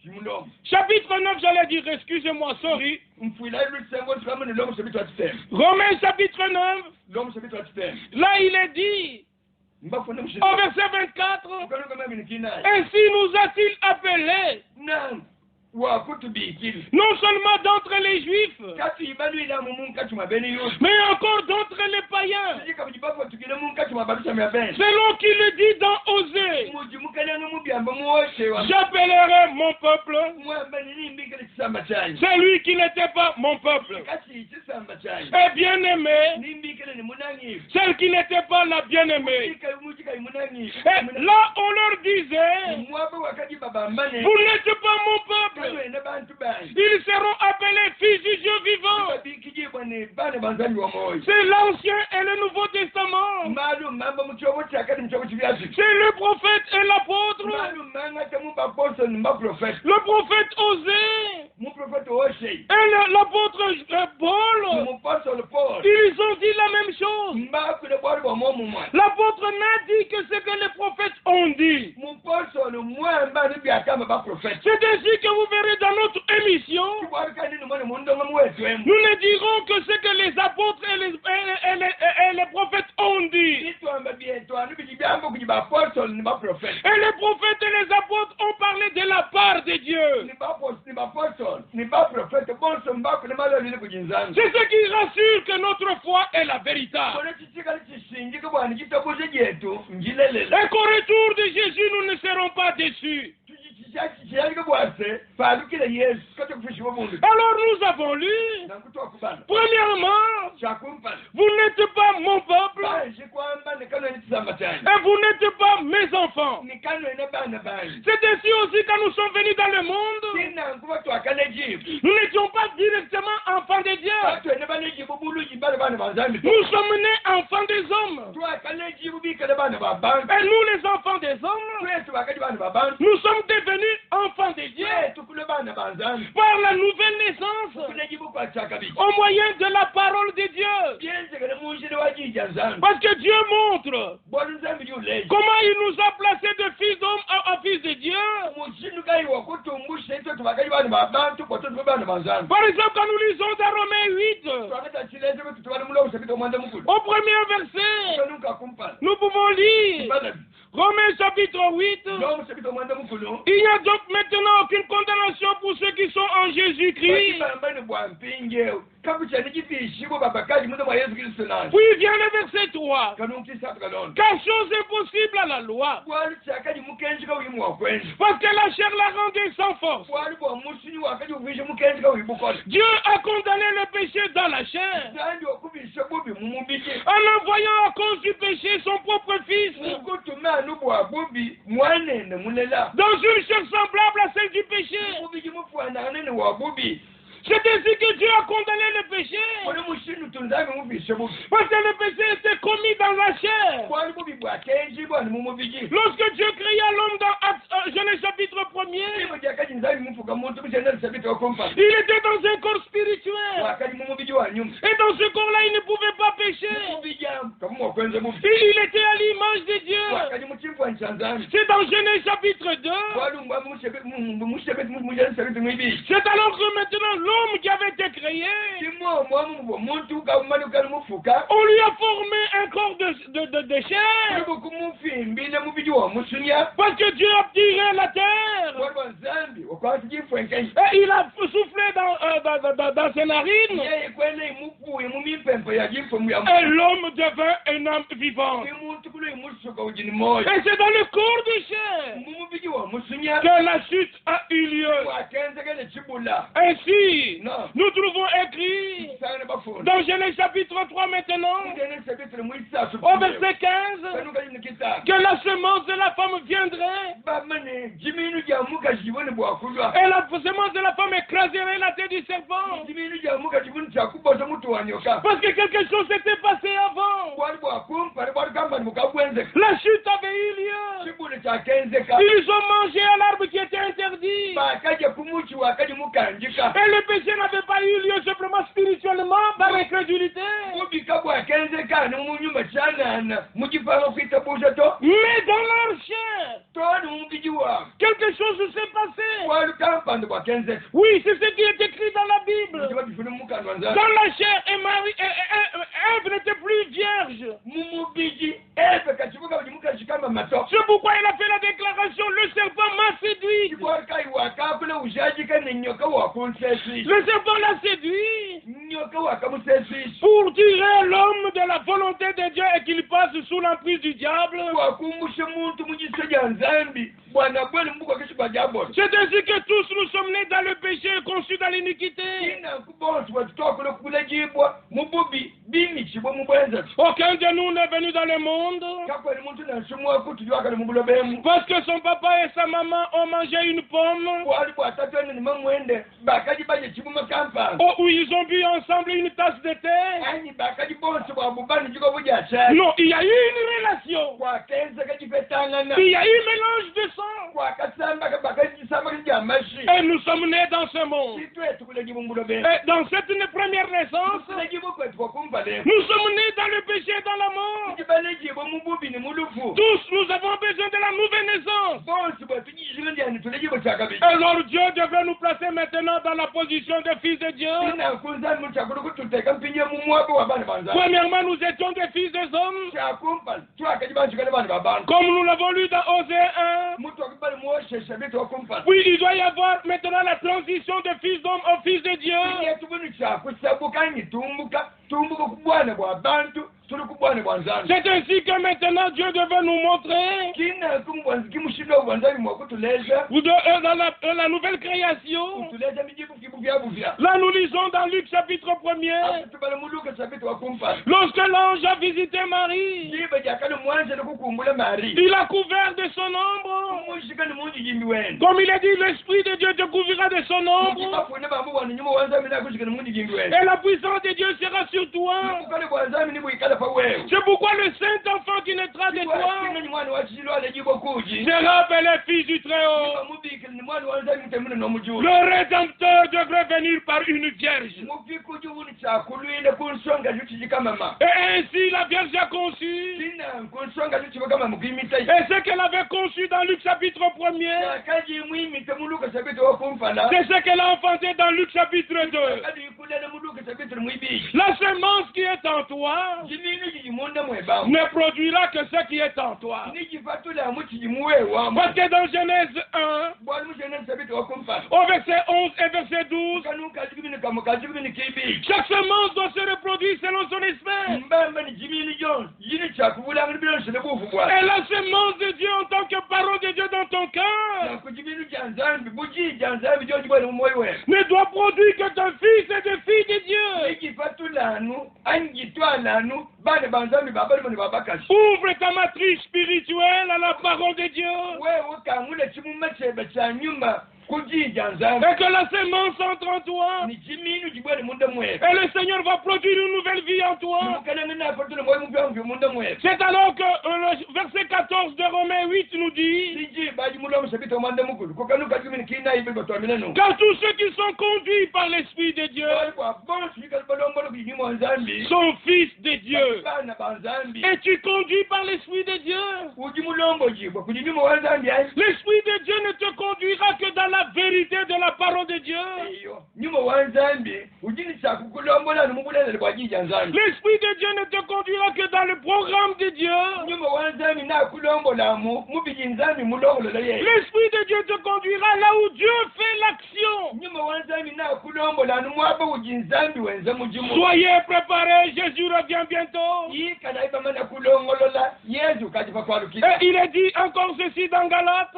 kimulomo chapitre 9, j'allais dire, excusez-moi, sorry. mfuila lusengo tukama ni lomo chapita watitema Romains, chapitre 9, lomo chapita watitema là, il est dit, mbafuna au mushindeo verset 24, ukano kama minikinaye ainsi nous a-t-il appelés, nan wakutubikili non seulement d'entre les Juifs, kati ibalwila mu munkati mabeni yusu mais encore d'entre les païens, sijika mujibako tukile munkati mabalusa myabeni selon qu'il le dit dans Osée, muji mukaleno mubyamba muwoshewa j'appellerai mon peuple, mwambani nimbikile chisamba chanyi celui qui n'était pas mon peuple, kati chisamba chanyi et bien-aimé, nimbikile ni munangifu celle qui n'était pas la bien-aimée. mujika munangifu Et là, on leur disait, mwaba wakaji babambane vous n'êtes pas mon peuple. kalwene bantu banyi Ils seront appelés fils du Dieu vivant. babikijibwa ni bana banzambi wa moyo C'est l'Ancien et le Nouveau Testament. malum mamba muchobo chakati muchobo chivyasi C'est le prophète et l'apôtre. malum mangate mubapostoli ni baprofeti Le prophète Osée muprofeti woshei et l'apôtre Paul. mupostoli paul Ils ont dit la même chose. mbakule bwali bwamwomu mwana L'apôtre n'a dit que ce que les prophètes ont dit. mupostoli mwamba ni byakamba baprofeti C'est ainsi que vous verrez dans notre émission, kibwali kandi ni mwana mundongo muwetwemu nous ne dirons que ce que les apôtres et les prophètes ont dit. bitwamba byetwanu bili byamba kuji bapostoli ni baprofeti Et les prophètes et les apôtres ont parlé de la part de Dieu. ni bapostoli ni baprofeti bonso mbakule malolile kujinzanza C'est ce qui rassure que notre foi est la véritable. kone chichikali chisingike bwani chitabuze jetu njilelela Et qu'au retour de Jésus, nous ne serons pas déçus. chiyalike bwase falukile yesu kate kufishiwa mundu Alors nous avons lu, nankutoa kubala premièrement, chakumpala vous n'êtes pas mon peuple banje kwamba nikanwene chisamba chanyi et vous n'êtes pas mes enfants. nikanwene bana banje C'est ainsi aussi quand nous sommes venus dans le monde, tinankuba twakala ejibu nous n'étions pas directement enfants de Dieu. batwene bana ejibu buluji bale bana banzambi Nous sommes nés enfants des hommes. twakala ejibu bikale bana babantu Et nous, les enfants des hommes, twetu bakali bana babantu nous sommes devenus enfants de Dieu twetu kule bana banzambi par la nouvelle naissance kule ejibu kwakyakabiki au moyen de la parole de Dieu. byenzekele munjile wajija nzambi Parce que Dieu montre bwali nzambi lyuleji comment il nous a placés de fils d'homme à fils de Dieu. mukintu kayiwa kutumbusha itwetu bakali bana babantu kwatwetu bana banzambi Par exemple, quand nous lisons dans Romains 8, twakata chileze kwetu tubali mulobusa bita omwanda mukulu au premier verset, kanuka kumpala nous pouvons lire balabi Romains chapitre 8. lobusa bita omwanda mukulu Il n'y a donc maintenant aucune condamnation pour ceux qui sont en Jésus-Christ. bakibambane bwa mpinge kabuchani chipishibwe babakali muno mwa yesu kristo nanje Puis vient le verset 3. kanunkisa tukalonda Car chose impossible à la loi, bwali chakali mukenzi kawimu wakwenzi parce que la chair l'a rendue sans force. bwali bwa musuni wakati uvishe mukenzi kawibukola Dieu a condamné le péché dans la chair, nandi okubisha bubi mumubiki en envoyant à cause du péché son propre fils, mukutumanu bwa bubi mwanene mulela dans une chair semblable à celle du péché. mubiki mufananene wa bubi C'est ainsi que Dieu a condamné le péché, kone mushinu tunzami mubishe bubi parce que le péché était commis dans la chair. bwali bubi bwakenzi bwani mumubiki Lorsque Dieu créa l'homme dans Genèse chapitre 1er, ibo jakali nzami mufuka muntu bucheneli sabiti wakompa il était dans un corps spirituel. wakali mumubiki wa nyuma Et dans ce corps-là, il ne pouvait pas pécher. mubiki kamu wakwenze bubi Il était à l'image de Dieu. wakali muchimfu C'est dans Genèse chapitre 2. C'est alors que maintenant l'homme qui avait été créé, on lui a formé un corps de chair. Parce que Dieu a tiré la terre. Et il a soufflé dans ses narines. Et l'homme devint un homme vivant. Et c'est dans le corps de chair que la chute a eu lieu. Ainsi, nous trouvons écrit dans Genèse chapitre 3 maintenant, au verset 15, que la semence de la femme viendrait et la semence de la femme écraserait la tête du serpent. Parce que quelque chose s'était passé avant. La chute avait eu lieu. Ils ont mangé à l'arbre qui était interdit. Et le péché n'avait pas eu lieu simplement spirituellement par incrédulité. Mais dans leur chair, quelque chose s'est passé. Oui, c'est ce qui est écrit dans la Bible. Dans la chair, Ève n'était plus vierge. C'est pourquoi il a fait la déclaration, le serpent m'a séduit. Le serpent l'a séduit pour tirer l'homme de la volonté de Dieu et qu'il passe sous l'emprise du diable. C'est ainsi que tous nous sommes nés dans le péché et conçus dans l'iniquité. Aucun de nous n'est venu dans le monde parce que son papa et sa maman ont mangé une pomme. Ou ils ont bu ensemble une tasse de thé. Non, il y a eu une relation. Il y a eu mélange de sang. Et nous sommes nés dans ce monde. Et dans cette première naissance, nous sommes nés dans le péché et dans la mort. Tous nous avons besoin de la nouvelle naissance. Alors Dieu devrait nous placer maintenant dans la position de fils de Dieu. Premièrement, nous étions des fils des hommes. Comme nous l'avons lu dans Osée 1. Oui, il doit y avoir maintenant la transition de fils d'homme au fils de Dieu. C'est ainsi que maintenant Dieu devait nous montrer dans la nouvelle création. Là nous lisons dans Luc chapitre 1er. Lorsque l'ange a visité Marie, il a couvert de son ombre. Comme il a dit, l'Esprit de Dieu te couvrira de son ombre. Et la puissance de Dieu sera sur toi. C'est pourquoi le Saint-Enfant qui naîtra de toi sera appelé Fils du Très-Haut. Le Rédempteur devrait venir par une vierge. Et ainsi la vierge a conçu. Et ce qu'elle avait conçu dans Luc chapitre 1er, c'est ce qu'elle a enfanté dans Luc chapitre 2. La semence qui est en toi ne produira que ce qui est en toi. Parce que dans Genèse 1, au verset 11 et verset 12, chaque semence doit se reproduire selon son espèce. Et la semence de Dieu en tant que parole de Dieu dans ton cœur ne doit produire que d'un fils et de fille de Dieu. Ouvre ta matrice spirituelle à la parole de Dieu. Et que la semence entre en toi. Et le Seigneur va produire une nouvelle vie en toi. C'est alors que le verset 14 de Romains 8 nous dit: car tous ceux qui sont conduits par l'Esprit de Dieu sont fils de Dieu. Es-tu conduit par l'Esprit de Dieu? L'Esprit de Dieu ne te conduira que dans la vérité de la parole de Dieu. L'Esprit de Dieu ne te conduira que dans le programme de Dieu. L'Esprit de Dieu te conduira là où Dieu fait l'action. Soyez préparés, Jésus revient bientôt. Et il est dit encore ceci dans Galates.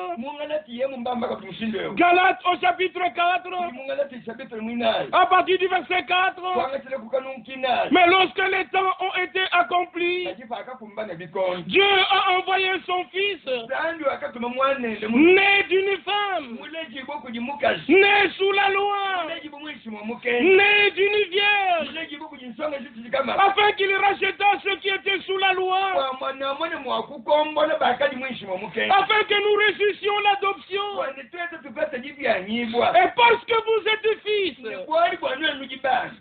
Galates au chapitre 4, à partir du verset 4. Mais lorsque les temps ont été accomplis, Dieu a envoyé son Fils, né d'une femme, né sous la loi, né d'une vierge, afin qu'il racheta ceux qui étaient sous la loi, afin que nous ressuscions l'adoption. Et parce que vous êtes fils,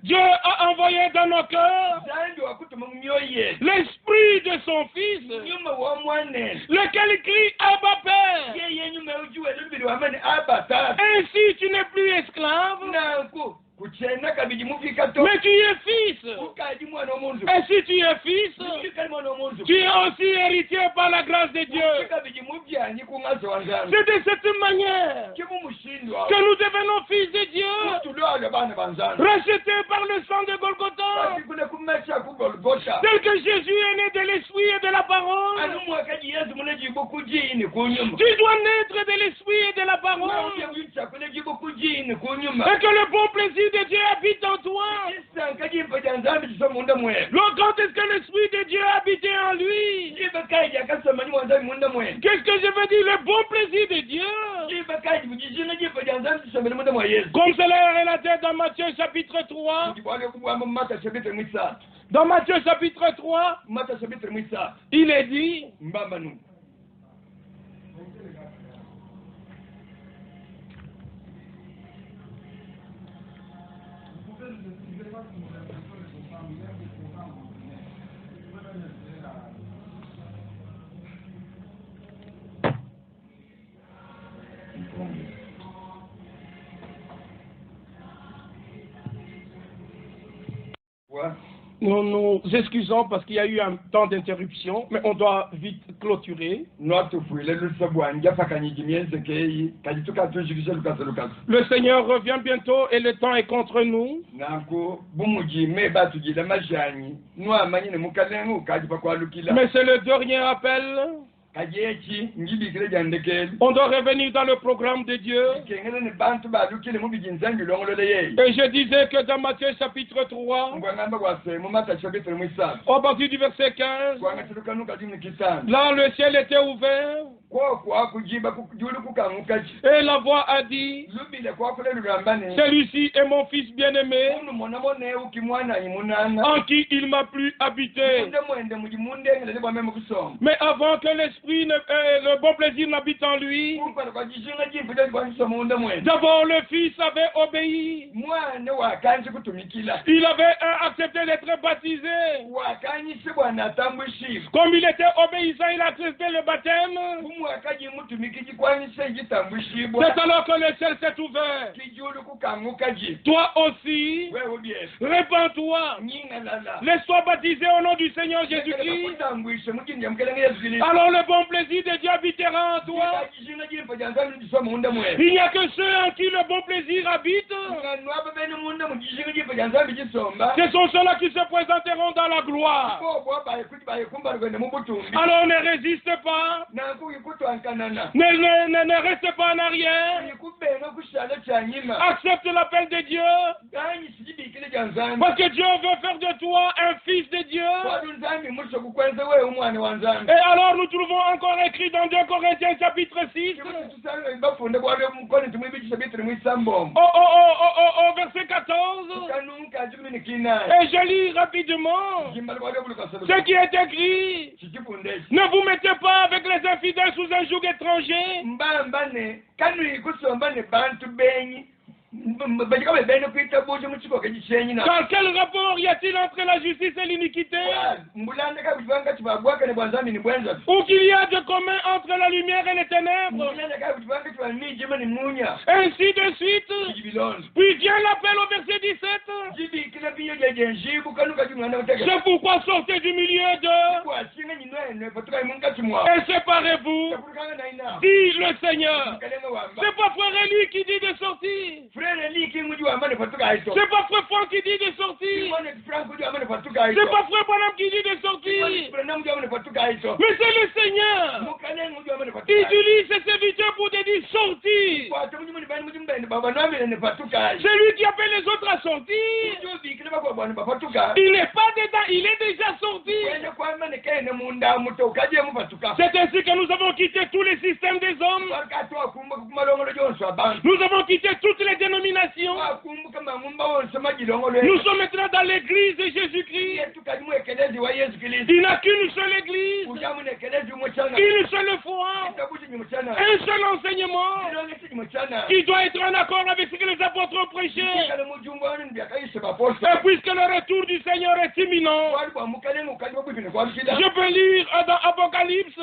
Dieu a envoyé dans nos cœurs l'esprit de son Fils, lequel crie Abba Père. Ainsi tu n'es plus esclave, mais tu es fils. Et si tu es fils, tu es aussi héritier par la grâce de Dieu. C'est de cette manière que nous devenons fils de Dieu, rachetés par le sang de Golgotha, tel que Jésus est né de l'esprit et de la parole. Tu dois naître de l'esprit et de la parole, et que le bon plaisir de Dieu habite en toi. Quand est-ce que l'Esprit de Dieu habitait en lui? Qu'est-ce que je veux dire? Le bon plaisir de Dieu. Comme cela est relaté dans Matthieu chapitre 3. Dans Matthieu chapitre 3, il est dit: nous nous excusons parce qu'il y a eu un temps d'interruption, mais on doit vite clôturer. Le Seigneur revient bientôt et le temps est contre nous. Mais c'est le dernier appel. On doit revenir dans le programme de Dieu. Et je disais que dans Matthieu chapitre 3, à partir du verset 15, là le ciel était ouvert. Et la voix a dit: celui-ci est mon fils bien-aimé, en qui il m'a plu habiter. Mais avant que le bon plaisir n'habite en lui, d'abord le fils avait obéi. Il avait accepté d'être baptisé. Comme il était obéissant, il a accepté le baptême. C'est alors que le ciel s'est ouvert. Toi aussi, répands-toi. Laisse-toi baptiser au nom du Seigneur Jésus-Christ. Alors le bon plaisir de Dieu habitera en toi. Il n'y a que ceux en qui le bon plaisir habite. Ce sont ceux-là qui se présenteront dans la gloire. Alors ne résiste pas. Ne reste pas en arrière. Accepte l'appel de Dieu. Parce que Dieu veut faire de toi un fils de Dieu. Et alors nous trouvons encore écrit dans 2 Corinthiens chapitre 6. Au verset 14. Et je lis rapidement ce qui est écrit. Ne vous mettez pas avec les infidèles sous un joug étranger. Car quel rapport y a-t-il entre la justice et l'iniquité? Ou qu'il y a de commun entre la lumière et les ténèbres? Ainsi de suite. Puis vient l'appel au verset 17. C'est pourquoi sortez du milieu d'eux et séparez-vous, dit le Seigneur. C'est pas frère Élie qui dit de sortir. C'est pas frère Franck qui dit de sortir. C'est pas frère Branham qui dit de sortir. Mais c'est le Seigneur. Il utilise ses serviteurs pour te dire sortir. C'est lui qui appelle les autres à sortir. Il n'est pas dedans, il est déjà sorti. C'est ainsi que nous avons quitté tous les systèmes des hommes. Nous avons quitté toutes les dénominations. Nous sommes maintenant dans l'église de Jésus-Christ. Il n'a qu'une seule église, une seule foi, un seul enseignement qui doit être en accord avec ce que les apôtres ont prêché. Et puisque le retour du Seigneur est imminent, je peux lire dans Apocalypse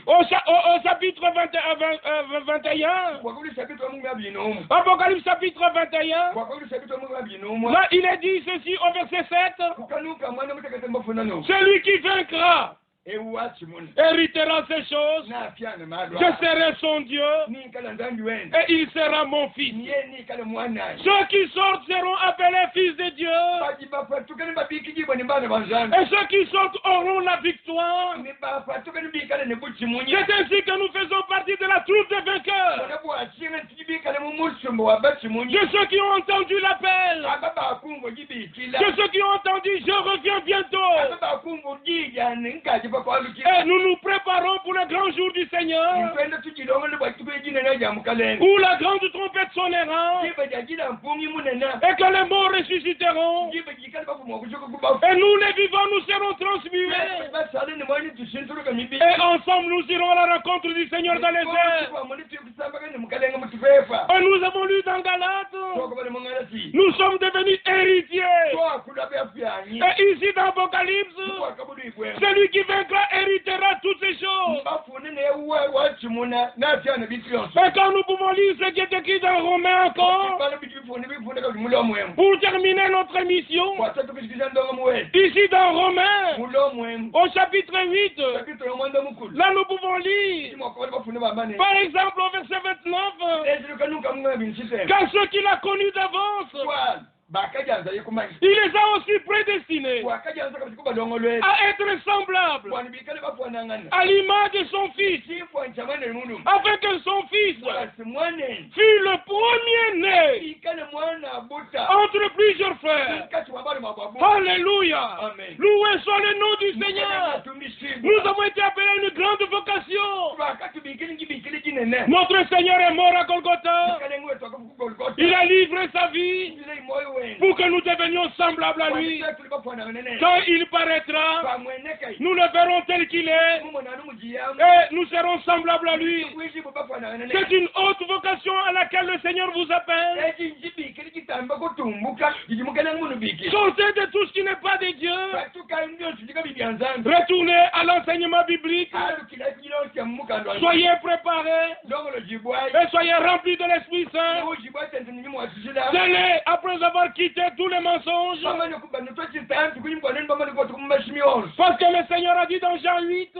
au chapitre 21. Apocalypse chapitre 21. Là, il est dit ceci au verset 7. Celui qui vaincra héritera ces choses. Je serai son Dieu et il sera mon fils. Ceux qui sortent seront appelés fils de Dieu. Et ceux qui sortent auront la victoire. C'est ainsi que nous faisons partie de la troupe des vainqueurs. De ceux qui ont entendu l'appel. De ceux qui ont entendu je reviens bientôt. Et nous nous préparons pour le grand jour du Seigneur, où la grande trompette sonnera, et que les morts ressusciteront, et nous les vivants nous serons transmués, et ensemble nous irons à la rencontre du Seigneur dans les airs. Et nous avons lu dans Galates, nous sommes devenus héritiers. Et ici dans Apocalypse, celui qui vaincra héritera toutes ces choses. Et quand nous pouvons lire ce qui est écrit dans Romains encore, pour terminer notre émission, ici dans Romains, au chapitre 8, là nous pouvons lire, par exemple au verset 29, car ceux qu'il a connus d'avance, il les a aussi prédestinés à être semblables à l'image de son fils, afin que son fils fût le premier-né entre plusieurs frères. Alléluia. Loué soit le nom du Seigneur. Nous avons été appelés à une grande vocation. Notre Seigneur est mort à Golgotha. Il a livré sa vie pour que nous devenions semblables à lui. Quand il paraîtra, nous le verrons tel qu'il est et nous serons semblables à lui. C'est une haute vocation à laquelle le Seigneur vous appelle. Sortez de tout ce qui n'est pas de Dieu. Retournez à l'enseignement biblique. Soyez préparés et soyez remplis de l'Esprit Saint. Allez, après avoir quitté tous les mensonges, parce que le Seigneur a dit dans Jean 8,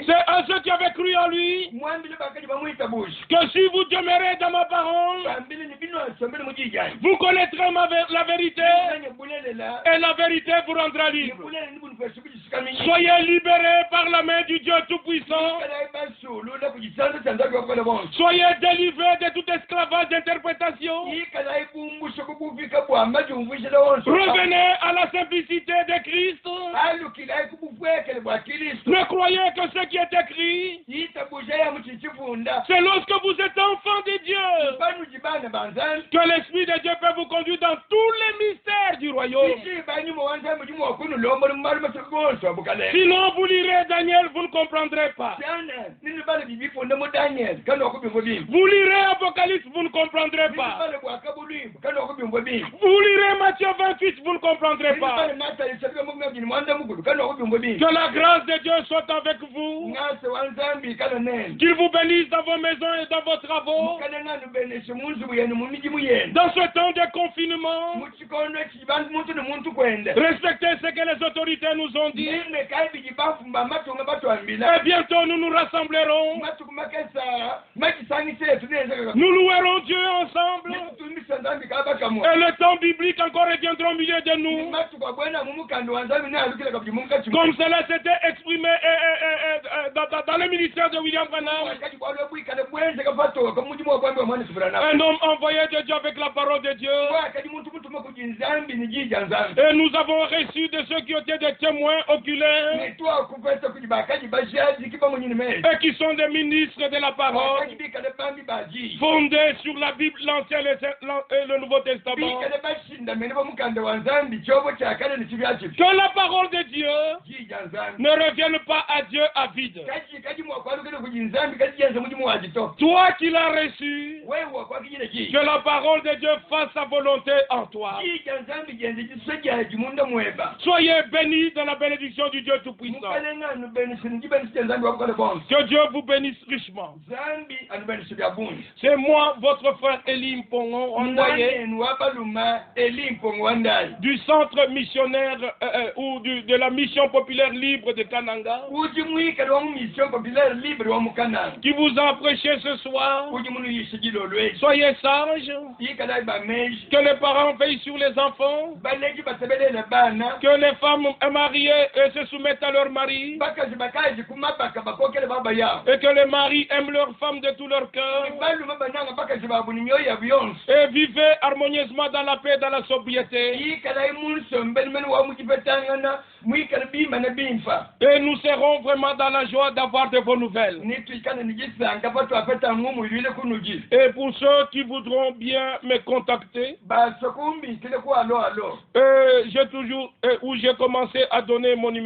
c'est à ceux qui avaient cru en lui que si vous demeurez dans ma parole, vous connaîtrez la vérité et la vérité vous rendra libre. Soyez libérés par la main du Dieu Tout-Puissant. Soyez délivrés de tout esclavage d'interprétation. Revenez à la simplicité de Christ. Ne croyez que ce qui est écrit, c'est lorsque vous êtes enfant de Dieu que l'Esprit de Dieu peut vous conduire dans tous les mystères du royaume. Sinon, vous lirez Daniel, vous ne comprendrez pas. Vous lirez Apocalypse, vous ne comprendrez pas. Vous lirez Matthieu 28, vous ne comprendrez pas. Que la grâce de Dieu soit avec vous. Qu'il vous bénisse dans vos maisons et dans vos travaux. Dans ce temps de confinement, respectez ce que les autorités nous ont dit. Et bientôt nous nous rassemblerons. Nous louerons Dieu ensemble. Et le temps biblique encore reviendra au milieu de nous. Comme cela s'était exprimé dans le ministère de William Branham. Un homme envoyé de Dieu avec la parole de Dieu. Et nous avons reçu de ceux qui étaient des témoins oculaires. Et qui sont des ministres de la parole. Fondés sur la Bible, l'Ancien et le Nouveau Testament. Que la parole de Dieu ne revienne pas à Dieu à vide. Toi qui l'as reçu, que la parole de Dieu fasse sa volonté en toi. Soyez bénis dans la bénédiction du Dieu Tout-Puissant. Que Dieu vous bénisse richement. C'est moi, votre frère Elie Mpongo, envoyé du centre missionnaire ou de la mission populaire libre de Kananga, qui vous a prêché ce soir. Soyez sages, que les parents veillent sur les enfants, que les femmes mariées se soumettent à leur mari, et que les maris aiment leurs femmes de tout leur cœur, et vivez harmonieusement dans la paix et dans la sobriété. Et nous serons vraiment dans la joie d'avoir de vos nouvelles. Et pour ceux qui voudront bien me contacter, j'ai toujours, où j'ai commencé à donner mon numéro.